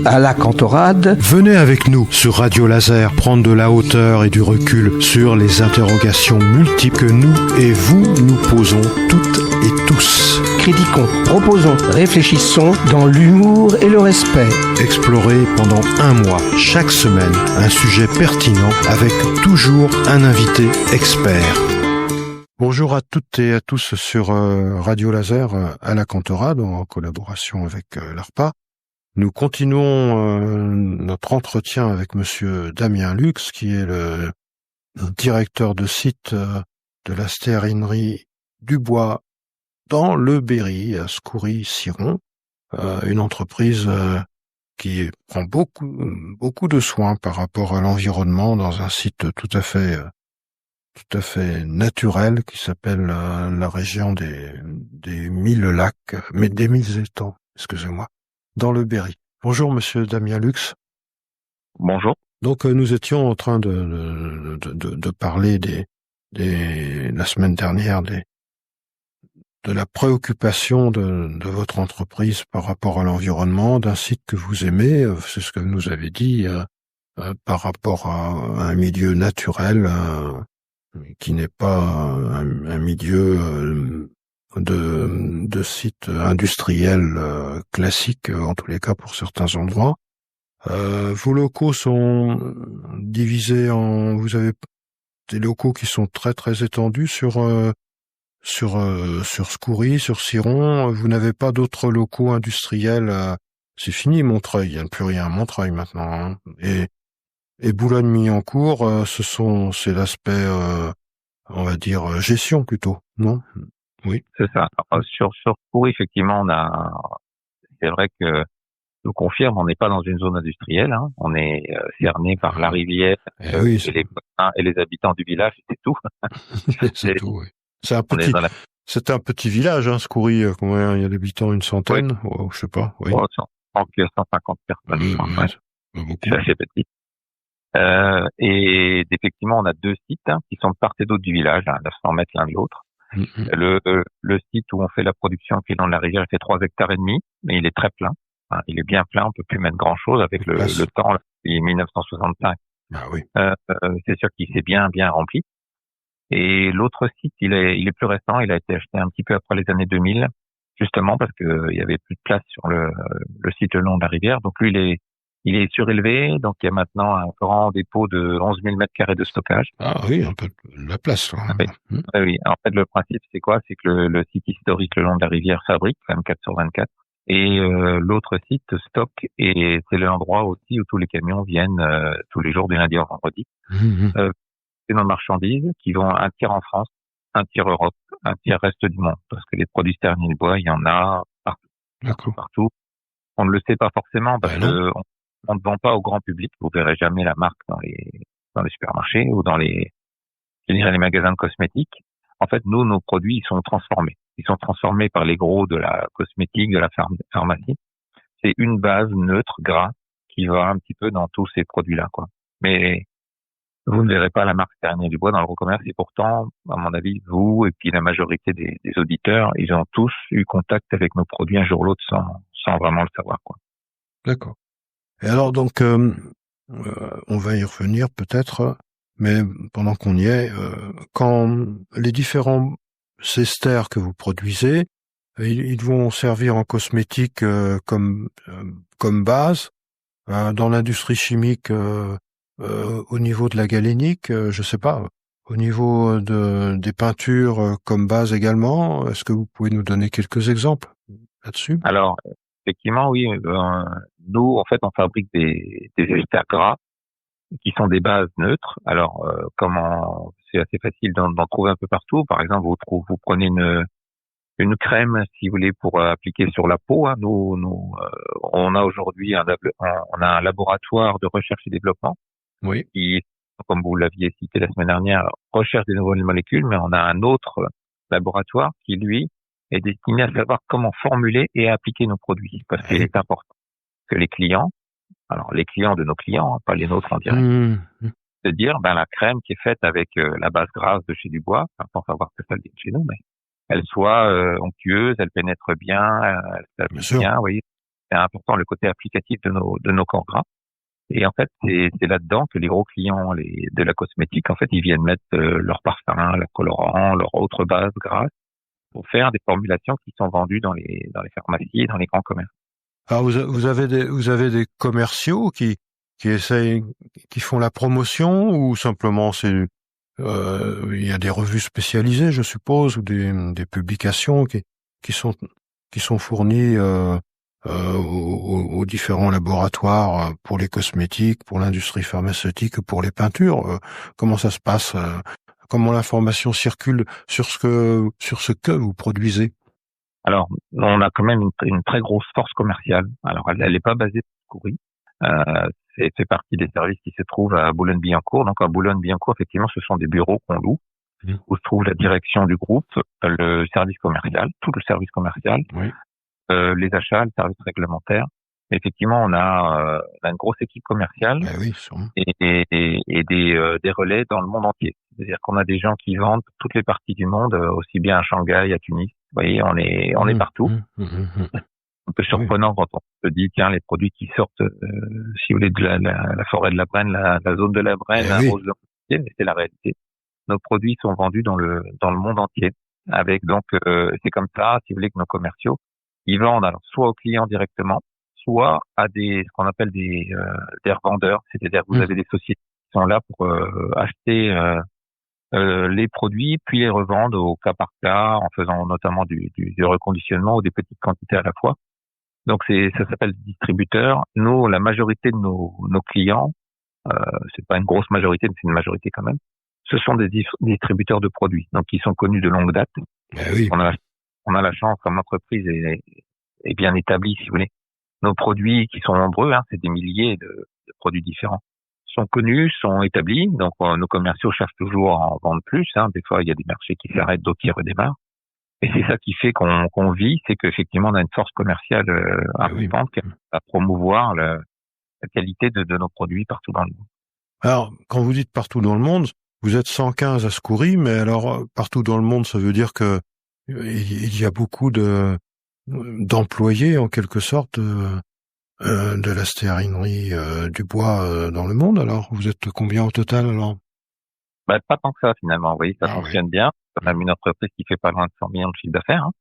à la Cantorade. Venez avec nous sur Radio Laser prendre de la hauteur et du recul sur les interrogations multiples que nous et vous nous posons toutes et tous. Critiquons, proposons, réfléchissons dans l'humour et le respect. Explorez pendant un mois, chaque semaine, un sujet pertinent avec toujours un invité expert. Bonjour à toutes et à tous sur Radio Laser à la Cantorade en collaboration avec l'ARPA. Nous continuons notre entretien avec Monsieur Damien Lux, qui est le directeur de site de la stérinerie Dubois dans le Berry, à Scoury-Siron, une entreprise qui prend beaucoup de soins par rapport à l'environnement dans un site tout à fait naturel qui s'appelle la région des 1000 lacs, mais des 1000 étangs, excusez-moi, dans le Berry. Bonjour Monsieur Damien Lux. Bonjour. Donc nous étions en train de parler la semaine dernière de la préoccupation de votre entreprise par rapport à l'environnement, d'un site que vous aimez, c'est ce que vous nous avez dit, par rapport à un milieu naturel qui n'est pas un milieu de site industriel classique, en tous les cas pour certains endroits. Vos locaux sont divisés vous avez des locaux qui sont très très étendus sur Scoury, sur Siron. Vous n'avez pas d'autres locaux industriels. C'est fini Montreuil, il n'y a plus rien à Montreuil maintenant. Hein. Et Boulogne-Billancourt, c'est l'aspect, on va dire, gestion plutôt, non? Oui. C'est ça. Alors, sur Scoury, effectivement, c'est vrai que je vous confirme, on n'est pas dans une zone industrielle, hein. On est cerné par la rivière et les habitants du village, c'est tout. C'est tout, oui. C'est un petit village, hein, Scoury. Combien il y a d'habitants? Une centaine? Oui. Oh, je sais pas, oui. Oh, 150 personnes. C'est assez petit. Et effectivement, on a deux sites qui sont de part et d'autre du village, à 900 mètres l'un de l'autre. Le site où on fait la production, qui est dans la rivière, il fait 3,5 hectares, mais il est très plein. Hein, il est bien plein, on peut plus mettre grand chose avec le temps, là, il est 1965. Ah oui. C'est sûr qu'il s'est bien rempli. Et l'autre site, il est plus récent, il a été acheté un petit peu après les années 2000, justement parce que il y avait plus de place sur le site le long de la rivière. Donc lui, il est surélevé, donc il y a maintenant un grand dépôt de 11 000 mètres carrés de stockage. Ah oui, un peu de la place, là. Oui. Oui. En fait, le principe, c'est quoi? C'est que le site historique le long de la rivière fabrique 24/24. Et l'autre site stocke, et c'est l'endroit aussi où tous les camions viennent tous les jours du lundi au vendredi. C'est nos marchandises qui vont un tiers en France, un tiers Europe, un tiers reste du monde, parce que les produits stériles de bois, il y en a partout. D'accord. Partout. On ne le sait pas forcément parce que on ne vend pas au grand public. Vous verrez jamais la marque dans les supermarchés ou dans les magasins de cosmétiques. En fait, nos produits, ils sont transformés. Ils sont transformés par les gros de la cosmétique, de la pharmacie. C'est une base neutre, gras, qui va un petit peu dans tous ces produits-là, quoi. Mais vous ne verrez pas la marque Stérinerie Dubois dans le gros commerce, et pourtant, à mon avis, vous et puis la majorité des auditeurs, ils ont tous eu contact avec nos produits un jour ou l'autre sans vraiment le savoir, quoi. D'accord. Et alors donc, on va y revenir peut-être, mais pendant qu'on y est, quand les différents esters que vous produisez, ils vont servir en cosmétique comme base, dans l'industrie chimique. Au niveau de la galénique, je sais pas, au niveau des peintures comme base également, est-ce que vous pouvez nous donner quelques exemples là-dessus? Alors, effectivement, oui. Nous, en fait, on fabrique des esters gras qui sont des bases neutres. Alors, c'est assez facile d'en trouver un peu partout. Par exemple, vous prenez une crème, si vous voulez, pour appliquer sur la peau. Hein. Nous, on a aujourd'hui on a un laboratoire de recherche et développement. Oui. Qui, comme vous l'aviez cité la semaine dernière, recherche des nouvelles molécules, mais on a un autre laboratoire qui, lui, est destiné à savoir comment formuler et appliquer nos produits. Parce qu'il est important que les clients de nos clients, pas les nôtres en direct, de dire, la crème qui est faite avec la base grasse de chez Dubois, sans savoir que ça vient de chez nous, mais elle soit onctueuse, elle pénètre bien, elle s'applique bien, vous voyez. c'est important le côté applicatif de nos corps gras. Et en fait, c'est là-dedans que les gros clients de la cosmétique, en fait, ils viennent mettre leur parfum, leur colorant, leur autre base grasse pour faire des formulations qui sont vendues dans les pharmacies et dans les grands commerces. Alors vous avez des commerciaux qui essayent, qui font la promotion, ou simplement il y a des revues spécialisées, je suppose, ou des publications qui sont fournies aux différents laboratoires pour les cosmétiques, pour l'industrie pharmaceutique, pour les peintures. Comment ça se passe? Comment l'information circule sur ce que vous produisez? Alors, on a quand même une très grosse force commerciale. Alors, elle n'est pas basée sur Scoury. C'est fait partie des services qui se trouvent à Boulogne-Billancourt. Donc, à Boulogne-Billancourt, effectivement, ce sont des bureaux qu'on loue, où se trouve la direction du groupe, le service commercial, tout le service commercial, oui. Les achats, le service réglementaire. Effectivement, on a une grosse équipe commerciale oui, et des relais dans le monde entier. C'est-à-dire qu'on a des gens qui vendent toutes les parties du monde, aussi bien à Shanghai, à Tunis. Vous voyez, on est partout. Un peu surprenant quand on se dit, tiens, les produits qui sortent, si vous voulez, de la forêt de la Brenne, la zone de la Brenne, la rose de la, mais c'est la réalité. Nos produits sont vendus dans le monde entier. Avec donc, c'est comme ça, si vous voulez, que nos commerciaux, ils vendent alors soit aux clients directement, soit à ce qu'on appelle des revendeurs. C'est-à-dire que vous avez des sociétés qui sont là pour acheter les produits, puis les revendre au cas par cas, en faisant notamment du reconditionnement ou des petites quantités à la fois. Donc ça s'appelle distributeur. Nous, la majorité de nos clients, c'est pas une grosse majorité, mais c'est une majorité quand même, ce sont des distributeurs de produits, donc qui sont connus de longue date. Oui. On a la chance, comme entreprise est bien établie, si vous voulez. Nos produits, qui sont nombreux, c'est des milliers de produits différents, sont connus, sont établis. Donc nos commerciaux cherchent toujours à en vendre plus. Des fois, il y a des marchés qui s'arrêtent, d'autres qui redémarrent. Et c'est ça qui fait qu'on vit, c'est qu'effectivement, on a une force commerciale importante qui va promouvoir la qualité de nos produits partout dans le monde. Alors, quand vous dites partout dans le monde, vous êtes 115 à Scoury, mais alors partout dans le monde, ça veut dire que il y a beaucoup d'employés en quelque sorte de la stéarinerie du bois dans le monde. Alors, vous êtes combien au total alors? Pas tant que ça finalement. Vous voyez, ça fonctionne bien. On a une entreprise qui fait pas loin de 100 millions de chiffre d'affaires.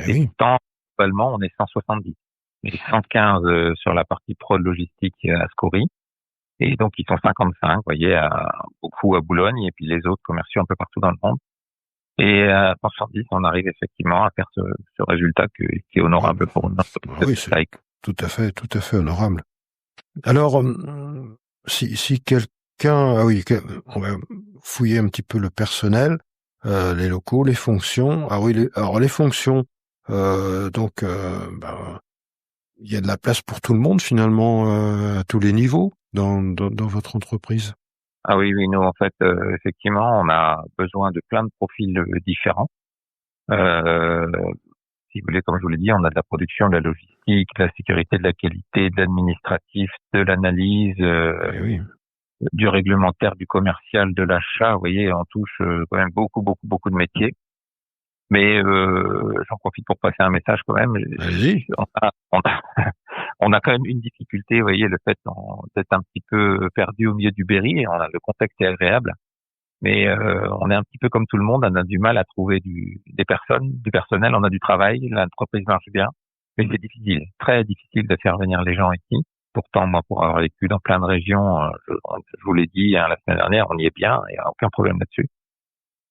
Et globalement, on est 170. Mais 115 sur la partie prod logistique à Scoury. Et donc, ils sont 55, vous voyez, beaucoup à Boulogne, et puis les autres commerciaux un peu partout dans le monde. Et à 170, on arrive effectivement à faire ce résultat qui est honorable pour notre entreprise. Oui, c'est tout à fait honorable. Alors, si quelqu'un, on va fouiller un petit peu le personnel, les locaux, les fonctions. Alors les fonctions, donc, il y a de la place pour tout le monde finalement, à tous les niveaux dans votre entreprise. Ah oui, nous en fait, effectivement, on a besoin de plein de profils différents. Si vous voulez, comme je vous l'ai dit, on a de la production, de la logistique, de la sécurité, de la qualité, de l'administratif, de l'analyse, du réglementaire, du commercial, de l'achat. Vous voyez, on touche quand même beaucoup de métiers. Mais j'en profite pour passer un message quand même. Vas-y. On a quand même une difficulté, vous voyez, le fait d'être un petit peu perdu au milieu du Berry. Le contexte est agréable, mais on est un petit peu comme tout le monde. On a du mal à trouver du personnel. On a du travail, l'entreprise marche bien, mais c'est difficile, très difficile de faire venir les gens ici. Pourtant, moi, pour avoir vécu dans plein de régions, je vous l'ai dit la semaine dernière, on y est bien, il n'y a aucun problème là-dessus.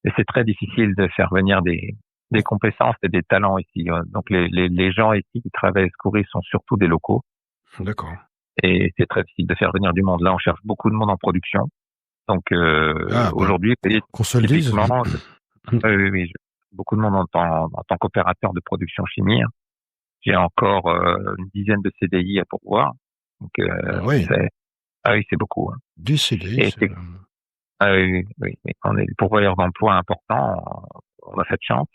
Et c'est très difficile de faire venir des compétences et des talents ici. Donc les gens ici qui travaillent à Scoury sont surtout des locaux. D'accord. Et c'est très difficile de faire venir du monde. Là, on cherche beaucoup de monde en production. Donc aujourd'hui, qu'on se le dise. Oui, beaucoup de monde en tant qu'opérateur de production chimie. J'ai encore une dizaine de CDI à pourvoir. Donc c'est beaucoup. 10 CDI. Oui. On est pourvoyeur d'emploi important. On a cette chance.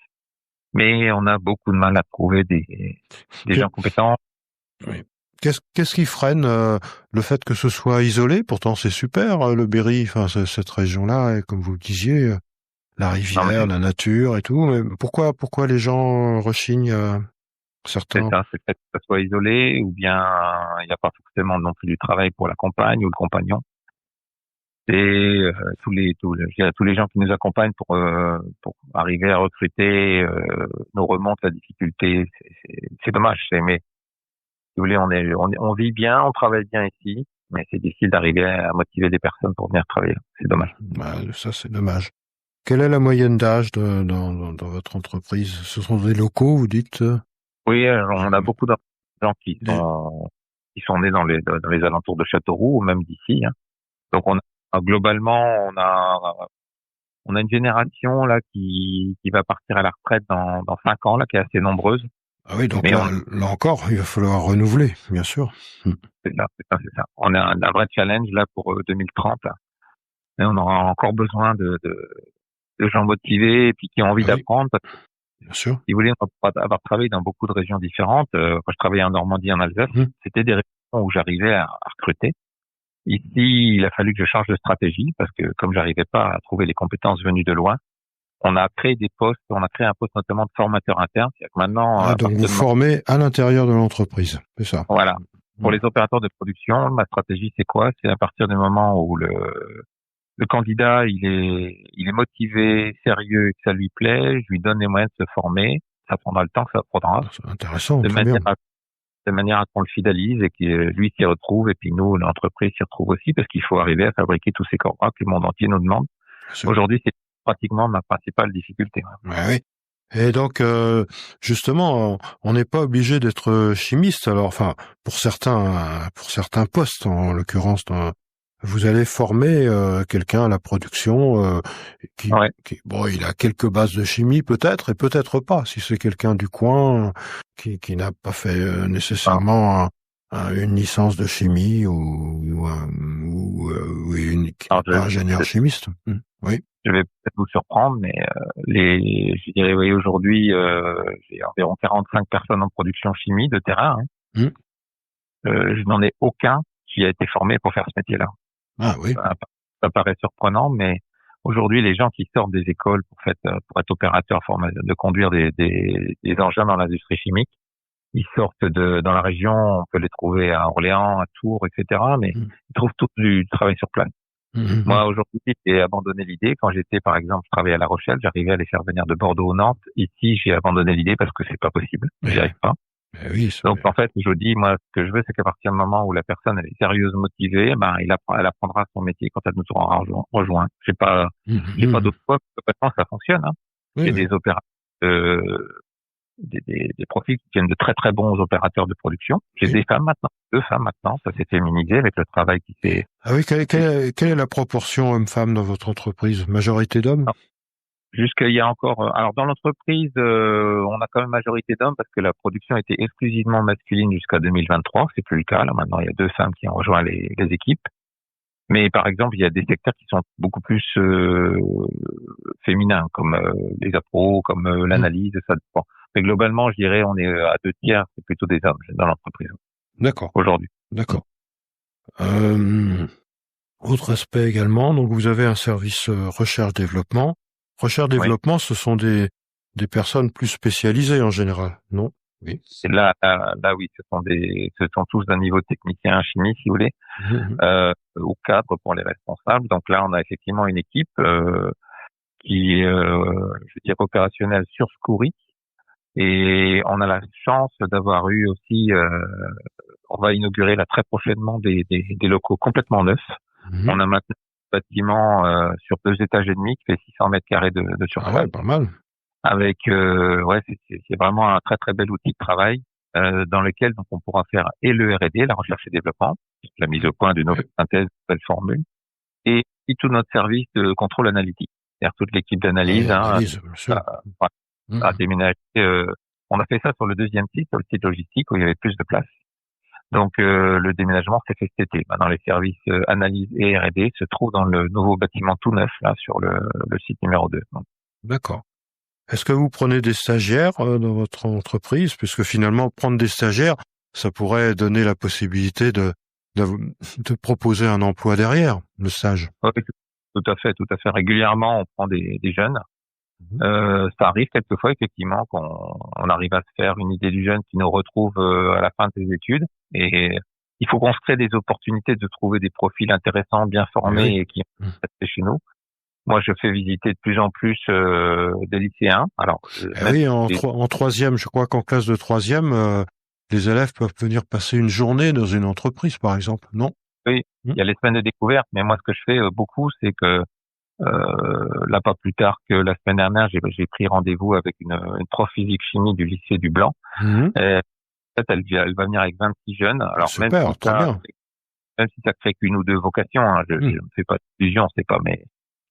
Mais on a beaucoup de mal à trouver des gens compétents. Oui. Qu'est-ce qui freine le fait que ce soit isolé? Pourtant, c'est super, le Berry, enfin, cette région-là, et comme vous le disiez, la rivière, la nature et tout. Mais pourquoi les gens rechignent certains. C'est ça, c'est peut-être que ça soit isolé, ou bien il n'y a pas forcément non plus du travail pour la compagne ou le compagnon. Et tous les gens qui nous accompagnent pour arriver à recruter nous remontent la difficulté. C'est dommage, mais si vous voulez, on vit bien, on travaille bien ici, mais c'est difficile d'arriver à motiver des personnes pour venir travailler. C'est dommage. Ça, c'est dommage. Quelle est la moyenne d'âge dans votre entreprise? Ce sont des locaux, vous dites? Oui, on a beaucoup de gens qui sont nés dans les alentours de Châteauroux ou même d'ici. Hein. Donc globalement, on a une génération là qui va partir à la retraite dans 5 ans là, qui est assez nombreuse. Ah oui, donc là encore, il va falloir renouveler, bien sûr. C'est ça. On a un vrai challenge là pour 2030. Là. Et on aura encore besoin de gens motivés et puis qui ont envie d'apprendre. Bien sûr. Si vous voulez, on va avoir travaillé dans beaucoup de régions différentes. Quand je travaillais en Normandie, en Alsace, c'était des régions où j'arrivais à recruter. Ici, il a fallu que je change de stratégie parce que comme j'arrivais pas à trouver les compétences venues de loin, on a créé des postes, on a créé un poste notamment de formateur interne. C'est-à-dire que maintenant, donc vous formez à l'intérieur de l'entreprise, c'est ça? Voilà. Pour les opérateurs de production, ma stratégie, c'est quoi? C'est à partir du moment où le candidat, il est motivé, sérieux, que ça lui plaît, je lui donne les moyens de se former. Ça prendra le temps que ça prendra. C'est intéressant, très bien. De manière à qu'on le fidélise et que lui s'y retrouve et puis nous, l'entreprise s'y retrouve aussi parce qu'il faut arriver à fabriquer tous ces corps que le monde entier nous demande. Aujourd'hui, c'est pratiquement ma principale difficulté. Oui. Et donc, justement, on n'est pas obligé d'être chimiste. Alors, enfin, pour certains postes, en l'occurrence, vous allez former quelqu'un à la production qui il a quelques bases de chimie peut-être et peut-être pas si c'est quelqu'un du coin qui n'a pas fait nécessairement une licence de chimie ou ingénieur chimiste. Oui. Je vais peut-être vous surprendre, mais je dirais oui, aujourd'hui j'ai environ 45 personnes en production chimie de terrain. Hein. Je n'en ai aucun qui a été formé pour faire ce métier-là. Ah oui. Ça paraît surprenant, mais aujourd'hui, les gens qui sortent des écoles pour être opérateurs, de conduire des engins dans l'industrie chimique, ils sortent dans la région, on peut les trouver à Orléans, à Tours, etc., mais ils trouvent tout du travail sur place. Moi, aujourd'hui, j'ai abandonné l'idée. Quand j'étais, par exemple, je travaillais à La Rochelle, j'arrivais à les faire venir de Bordeaux ou Nantes. Ici, j'ai abandonné l'idée parce que c'est pas possible. J'y arrive pas. Oui, donc en fait, je dis, moi, ce que je veux, c'est qu'à partir du moment où la personne elle est sérieuse, motivée, elle apprendra son métier quand elle nous aura rejoint. J'ai pas d'autre fois. Maintenant, ça fonctionne. Hein. Il y a des opérateurs, des profils qui viennent de très très bons opérateurs de production. J'ai deux femmes maintenant. Ça s'est féminisé avec le travail qui fait. Ah oui, quelle est la proportion homme-femme dans votre entreprise? Majorité d'hommes? Jusqu'il y a encore, alors dans l'entreprise, on a quand même majorité d'hommes parce que la production était exclusivement masculine jusqu'à 2023. C'est plus le cas. Là, maintenant, il y a 2 femmes qui ont rejoint les équipes. Mais par exemple, il y a des secteurs qui sont beaucoup plus féminins, comme les appros, comme l'analyse, ça dépend. Mais globalement, je dirais, on est à 2/3, c'est plutôt des hommes dans l'entreprise. D'accord. Aujourd'hui. D'accord. Autre aspect également, donc vous avez un service recherche-développement. Recherche-développement, ce sont des personnes plus spécialisées en général, non? Oui. Et là, oui, ce sont tous d'un niveau technicien chimie, si vous voulez, au cadre pour les responsables. Donc là, on a effectivement une équipe qui est, je veux dire, opérationnelle sur Skouries. Et on a la chance d'avoir eu aussi, on va inaugurer là très prochainement des locaux complètement neufs. On a maintenant un bâtiment sur 2 étages et demi qui fait 600 mètres carrés de surface. Ah ouais, pas mal. Avec c'est vraiment un très très bel outil de travail dans lequel donc on pourra faire et le R&D, la recherche et développement, la mise au point d'une nouvelle synthèse, de nouvelles formules, et tout notre service de contrôle analytique, c'est-à-dire toute l'équipe d'analyse a déménagé. On a fait ça sur le 2e site, sur le site logistique où il y avait plus de place. Donc le déménagement s'est fait cet été. Maintenant les services analyse et R&D se trouvent dans le nouveau bâtiment tout neuf là sur le site numéro 2. D'accord. Est-ce que vous prenez des stagiaires dans votre entreprise? Puisque finalement, prendre des stagiaires, ça pourrait donner la possibilité de proposer un emploi derrière, le stage. Oui, tout à fait. Régulièrement, on prend des jeunes. Ça arrive quelquefois effectivement qu'on arrive à se faire une idée du jeune qui nous retrouve à la fin de ses études, et il faut qu'on se crée des opportunités de trouver des profils intéressants, bien formés et qui sont chez nous. Moi, je fais visiter de plus en plus des lycéens. Alors, oui, en troisième, je crois qu'en classe de troisième, les élèves peuvent venir passer une journée dans une entreprise, par exemple, non? Oui, il y a les semaines de découverte, mais moi, ce que je fais beaucoup, c'est que là, pas plus tard que la semaine dernière, j'ai pris rendez-vous avec une prof physique-chimie du lycée du Blanc. En fait, elle va venir avec 26 jeunes. Alors, super, même si ça crée qu'une ou deux vocations, hein, je ne fais pas d'illusion, c'est pas, mais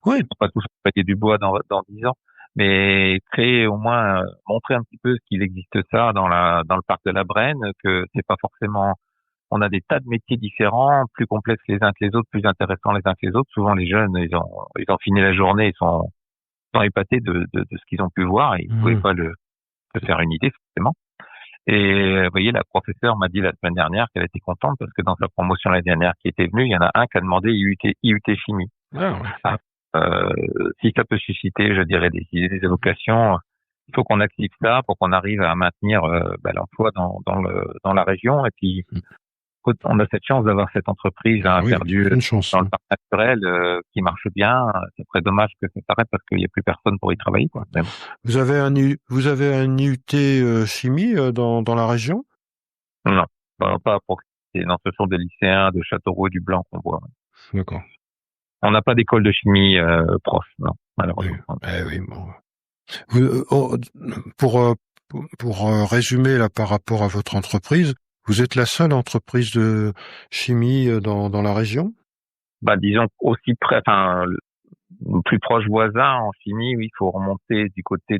oui, pas tous payer du bois dans 10 ans, mais créer au moins, montrer un petit peu qu'il existe ça dans le parc de la Brenne, que c'est pas forcément, on a des tas de métiers différents, plus complexes les uns que les autres, plus intéressants les uns que les autres. Souvent, les jeunes, ils ont fini la journée, ils sont épatés de ce qu'ils ont pu voir, et ils pouvaient pas se faire une idée, forcément. Et vous voyez, la professeure m'a dit la semaine dernière qu'elle était contente parce que dans sa promotion l'année dernière qui était venue, il y en a un qui a demandé IUT chimie. Si ça peut susciter, je dirais, des idées, des évocations, il faut qu'on active ça pour qu'on arrive à maintenir l'emploi dans la région. Et puis, on a cette chance d'avoir cette entreprise perdue dans le parc naturel qui marche bien. C'est très dommage que ça s'arrête parce qu'il n'y a plus personne pour y travailler, quoi. Vous avez un IUT chimie dans la région? Non, pas pour. Non, ce sont des lycéens de Châteauroux et du Blanc qu'on voit. D'accord. On n'a pas d'école de chimie prof, non, malheureusement. Oui, bon. Pour résumer là par rapport à votre entreprise, vous êtes la seule entreprise de chimie dans la région? Disons aussi près, enfin, le plus proche voisin en chimie, oui, il faut remonter du côté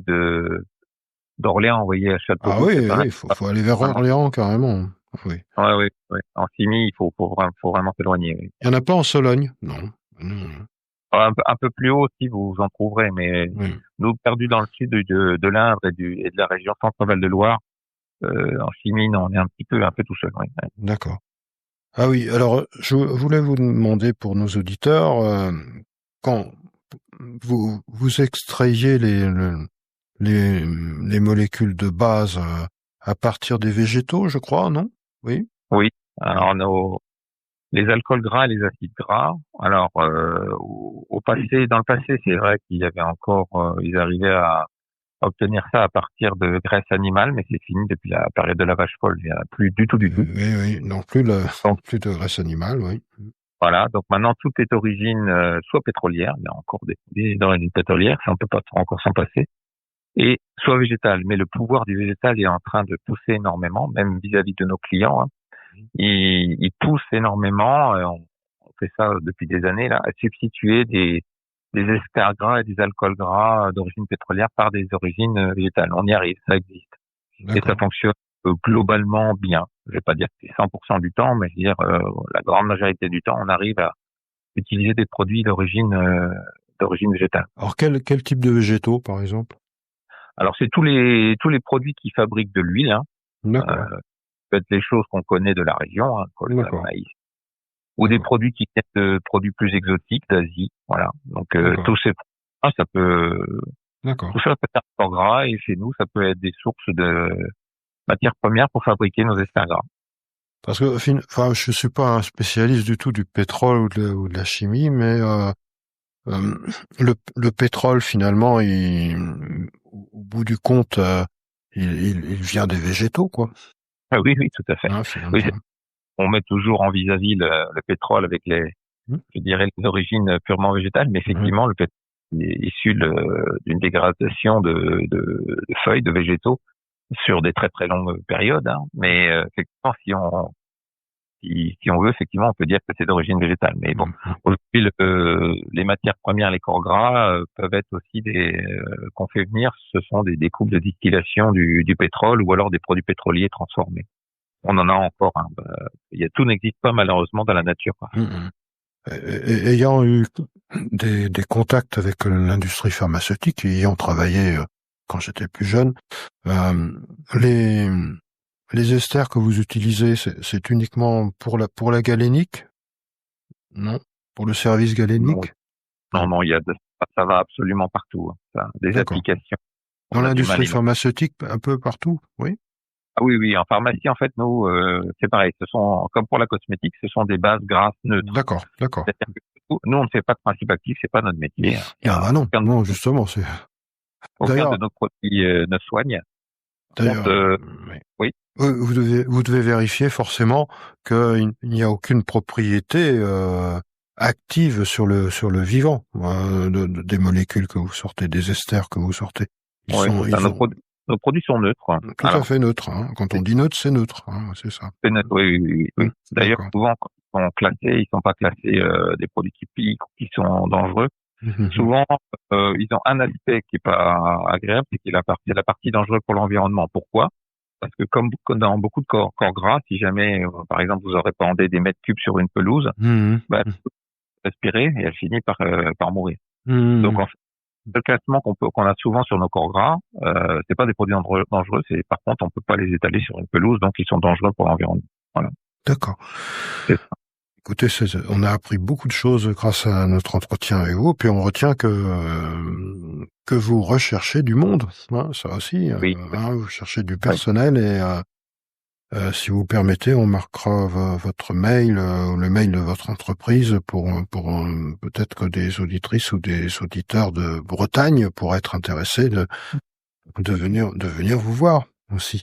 d'Orléans, vous voyez, à Châteauroux. Ah oui, il faut aller vers Orléans carrément. Oui. Oui. En chimie, il faut vraiment s'éloigner. Oui. Il y en a pas en Sologne, non. Un peu plus haut aussi, vous en trouverez, mais nous, perdus dans le sud de l'Indre et de la région Centre-Val de Loire, en chimie, non, on est un peu tout seul. Oui. D'accord. Ah oui, alors je voulais vous demander pour nos auditeurs, quand vous extrayez les molécules de base à partir des végétaux, je crois, non? Oui. Oui. Alors les alcools gras et les acides gras. Alors dans le passé, c'est vrai qu'il y avait encore, ils arrivaient à obtenir ça à partir de graisse animale, mais c'est fini depuis la période de la vache folle. Il n'y en a plus du tout. Oui, non plus plus de graisse animale, oui. Voilà, donc maintenant tout est d'origine soit pétrolière, il y a encore des d'origine pétrolière, ça on peut pas encore s'en passer, et soit végétale. Mais le pouvoir du végétal est en train de pousser énormément, même vis-à-vis de nos clients. Hein. Il pousse énormément. On fait ça depuis des années là, à substituer des esters gras et des alcools gras d'origine pétrolière par des origines végétales. On y arrive, ça existe. D'accord. Et ça fonctionne globalement bien. Je vais pas dire que c'est 100% du temps, mais je veux dire la grande majorité du temps, on arrive à utiliser des produits d'origine végétale. Alors quel type de végétaux, par exemple? Alors c'est tous les produits qui fabriquent de l'huile. Hein. D'accord. Peut-être les choses qu'on connaît de la région, hein, colza, maïs, ou des produits qui viennent de produits plus exotiques d'Asie. Voilà. Donc tous ces produits, ça peut. D'accord. Tout ça peut être fort gras, et chez nous, ça peut être des sources de matières premières pour fabriquer nos esters gras. Parce que, je suis pas un spécialiste du tout du pétrole ou de la chimie, mais le pétrole, finalement, au bout du compte, il vient des végétaux, quoi. Ah oui, tout à fait. Oui, on met toujours en vis-à-vis le pétrole avec je dirais, les origines purement végétales, mais effectivement, le pétrole est issu d'une dégradation de feuilles, de végétaux, sur des très très longues périodes. Hein. Mais effectivement, si on veut, effectivement, on peut dire que c'est d'origine végétale. Mais bon, aujourd'hui, les matières premières, les corps gras, peuvent être aussi qu'on fait venir. Ce sont des coupes de distillation du pétrole, ou alors des produits pétroliers transformés. On en a encore. Hein. Tout n'existe pas malheureusement dans la nature. Ayant eu des contacts avec l'industrie pharmaceutique, et ayant travaillé quand j'étais plus jeune, les esters que vous utilisez, c'est uniquement pour la galénique? Non? Pour le service galénique? Non, il y a Ça va absolument partout. Des applications. Dans l'industrie pharmaceutique, un peu partout, oui. Ah oui. En pharmacie, en fait, nous, c'est pareil. Ce sont, comme pour la cosmétique, ce sont des bases grasses neutres. D'accord. Nous, on ne fait pas de principe actif, c'est pas notre métier. Non, justement, c'est. Aucun de nos produits ne soigne. D'ailleurs, oui. Vous devez vérifier forcément qu'il n'y a aucune propriété active sur le vivant, des molécules que vous sortez, des esters que vous sortez. Nos produits sont neutres. Tout à fait neutres. Hein. Quand on dit neutre, c'est neutre. Hein, c'est ça. C'est neutre, oui. D'ailleurs, souvent, quand ils sont classés, ils sont pas classés des produits qui piquent ou qui sont dangereux. Souvent, ils ont un aspect qui est pas agréable, c'est la partie dangereuse pour l'environnement. Pourquoi? Parce que comme dans beaucoup de corps gras, si jamais, par exemple, vous aurez pendé des mètres cubes sur une pelouse, elle peut respirer et elle finit par mourir. Donc, en fait, le classement qu'on a souvent sur nos corps gras, c'est pas des produits dangereux, par contre, on peut pas les étaler sur une pelouse, donc ils sont dangereux pour l'environnement. Voilà. D'accord. Écoutez, on a appris beaucoup de choses grâce à notre entretien avec vous, puis on retient que vous recherchez du monde, hein, ça aussi. Oui. Vous cherchez du personnel et si vous permettez, on marquera votre mail ou le mail de votre entreprise pour peut-être que des auditrices ou des auditeurs de Bretagne pourraient être intéressés de venir vous voir aussi.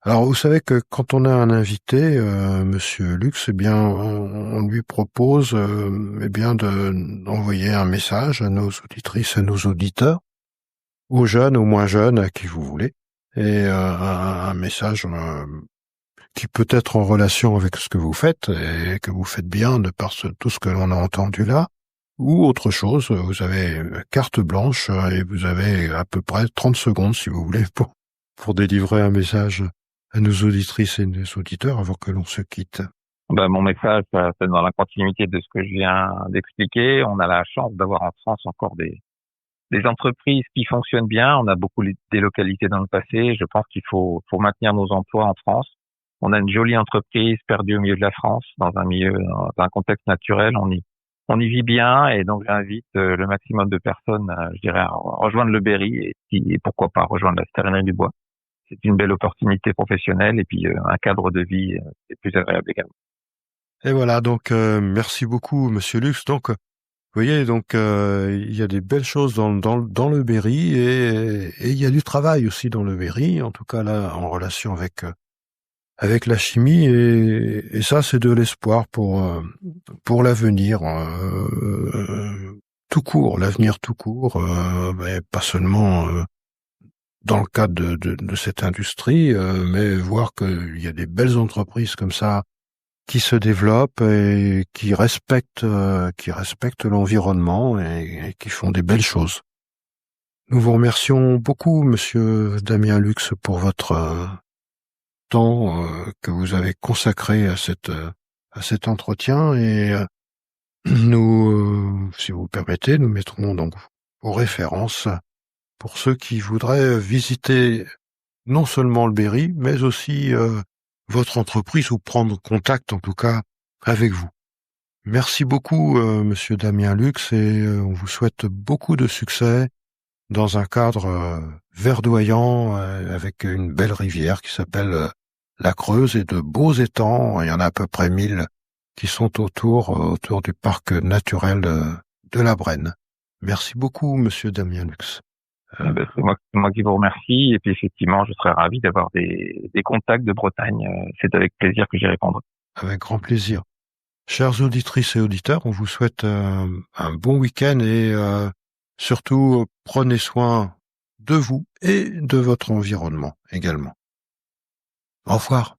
Alors, vous savez que quand on a un invité, Monsieur Lux, on lui propose, d'envoyer un message à nos auditrices et nos auditeurs, aux jeunes, aux moins jeunes, à qui vous voulez, et un message qui peut être en relation avec ce que vous faites et que vous faites bien de par tout ce que l'on a entendu là, ou autre chose. Vous avez carte blanche et vous avez à peu près 30 secondes, si vous voulez, pour délivrer un message à nos auditrices et nos auditeurs avant que l'on se quitte. Mon message, c'est dans la continuité de ce que je viens d'expliquer. On a la chance d'avoir en France encore des entreprises qui fonctionnent bien. On a beaucoup délocalisé dans le passé. Je pense qu'il faut maintenir nos emplois en France. On a une jolie entreprise perdue au milieu de la France, dans un contexte naturel. On y vit bien, et donc j'invite le maximum de personnes, je dirais, à rejoindre le Berry et pourquoi pas rejoindre la Stérinerie du Bois. C'est une belle opportunité professionnelle et puis un cadre de vie est plus agréable également. Et voilà, donc merci beaucoup, Monsieur Lux. Donc, vous voyez, il y a des belles choses dans le Berry et il y a du travail aussi dans le Berry, en tout cas là, en relation avec la chimie, et ça, c'est de l'espoir pour l'avenir, tout court, l'avenir tout court, mais pas seulement dans le cadre de cette industrie, mais voir qu'il y a des belles entreprises comme ça qui se développent et qui respectent l'environnement et qui font des belles choses. Nous vous remercions beaucoup, Monsieur Damien Lux, pour votre temps que vous avez consacré à cet entretien, et nous, si vous permettez, nous mettrons donc vos références pour ceux qui voudraient visiter non seulement le Berry, mais aussi votre entreprise, ou prendre contact en tout cas avec vous. Merci beaucoup, Monsieur Damien Lux, et on vous souhaite beaucoup de succès dans un cadre verdoyant, avec une belle rivière qui s'appelle la Creuse, et de beaux étangs. Il y en a à peu près 1000 qui sont autour du parc naturel de la Brenne. Merci beaucoup, Monsieur Damien Lux. C'est moi qui vous remercie, et puis effectivement, je serais ravi d'avoir des contacts de Bretagne. C'est avec plaisir que j'y répondrai. Avec grand plaisir. Chères auditrices et auditeurs, on vous souhaite un bon week-end, et surtout prenez soin de vous et de votre environnement également. Au revoir.